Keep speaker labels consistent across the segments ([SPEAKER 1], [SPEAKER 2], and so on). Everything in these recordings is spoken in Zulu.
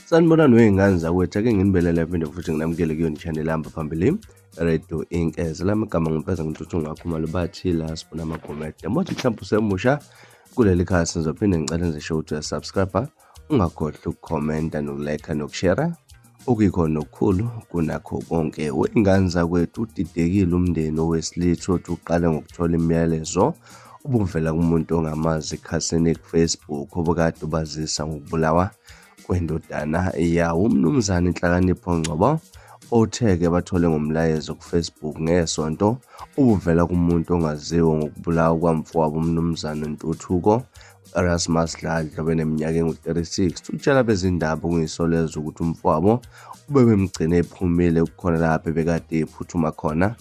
[SPEAKER 1] Sanibonani wey'ngane zakwethu, ake nginibelele phinde futhi nginamukele kuyona i-channel hamba phambili Radio Inkeza. Lami igama ngempeza ngintuthu ngakhumalo bathila sibona amagomede. Mothi mhlawumbe usemusha kuleli khaya sizophinde ngicela nje show ukuthi uyasubscribe, ungakhohlwa ukukhomenta nokulike nokushare. Okuyikhona okukhulu kunakho konke. Wey'ngane zakwethu, udidekile umndeni owesilithu othi uqale ngokuthola imiyalezo ubuvela kumuntu ongamazi ekhasini ku-Facebook obukade ubazisa ngokubulawa kwendodana yawo. Umnumzane Inhlakanipho Ngcobo othe-ke bathole ngomlayezo ku-Facebook ngesonto ubuvela kumuntu ongaziwa ngokubulawa kwamfowabo umnumzane Ntuthuko Erasmus Dladla beneminyaka engu-36. Utshela bezindaba okuyisolezo ukuthi umfowabo ubebemgcine ephumile kukhona lapho ebekade ephuthuma khona.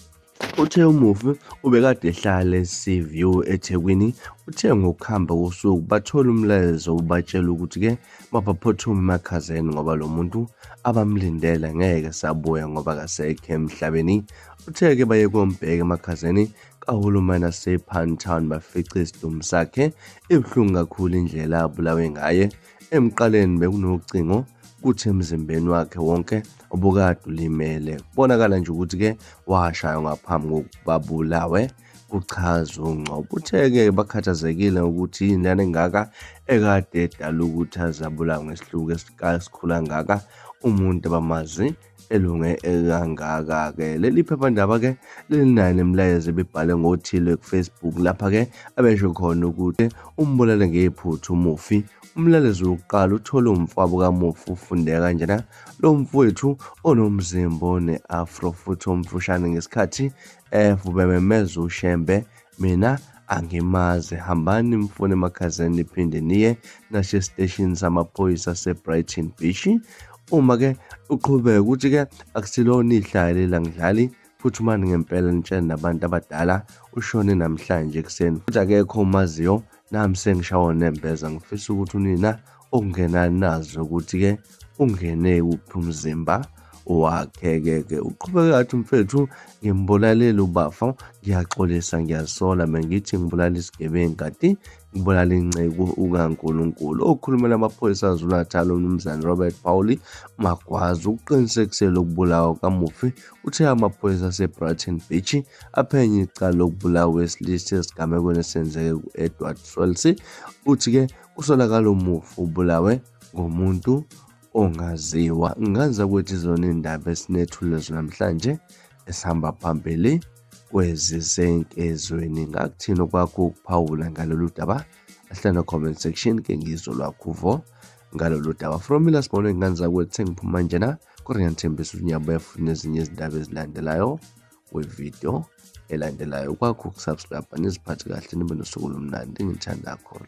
[SPEAKER 1] Uthe umufi ubekade ehlala eSeaview eThekwini. Uthe ngokuhamba kosuku bathola umlayezo ubatshela ukuthi-ke mabaphuthume emakhazeni ngoba lo muntu abamlindele ngeke sabuya ngoba kasekho emhlabeni. Uthe-ke baye kombheka emakhazeni kahulumeni asePantown bafica isidumbu sakhe. Ibuhlungu kakhulu indlela abulawe ngaye. Emqaleni bekunocingo kuthi emzimbeni wakhe wonke obukade ulimele. Kubonakala nje ukuthi-ke washaywa ngaphambi kokuba bulawe, kuchaza uNgcobo. Uthe-ke bakhathazekile ukuthi ingane engaka ekade edala ukuthi azabulawa ngesihluku esikhula ngaka umuntu abamazi elunge ekangaka-ke. Leli phephandaba-ke lilinayo nemilayezo ebibhale ngothile ku-Facebook lapha-ke abesho khona ukuthi umbulale ngephutha umufi. Umlalezo wokuqala uthole umfowabo kamufi ufunde kanjena. Lo mfowethu onomzimba one-afro futhi omfushane ngesikhathi ubememeza uShembe, mina angimazi, hambani mfune emakhazeni niphinde niye nasho esiteshini samaphoyisa aseBrighton Beach. Uma-ke uqhubeka ukuthi-ke akusilona ihlaya lelangidlali, phuthumani ngempela nitshele nabantu abadala ushone namhlanje ekuseni futhi akekho umaziyo. Nami sengishawa nembeza, ngifisa ukuthi unina okungenani nazo ukuthi-ke ungene kuphi umzimba wakhe-ke. Uqhubeka kathi umfethu, ngimbulalele ubafa, ngiyaxolisa, ngiyasola, mengithi ngibulala isigebengu kanti ngibulala inceku ukaNkulunkulu. Okhulumela amaphoyisa aZulu-Natal umnumzane Robert Pauli Magwaza ukuqinisekisela ukubulawa kamufi. Uthe amaphoyisa aseBrighton Beach aphenye icala lokubulawa wesilisa esigamekweni esenzeke ku-Edward Swelsey. Uthi-ke kusolakala umufi ubulawe ngomuntu ongaziwa. Nganza kwethu izona indaba esinethulezo namhlanje esihamba phambili kwezisenkezweni. Ngakuthini okwakho ukuphawula ngalolu daba? Ahlala comment section ke ngizwe lwakho uvo ngalolu daba. From ila sibone ngane zakwethu sengiphuma njena kuRiyanthembisa unyabuya futhi nezinye izindaba ezilandelayo kwivideo elandelayo. Kwakho ukusubscribe niziphathe kahle nibe nosuku lomnandi, ngithanda kakhulu.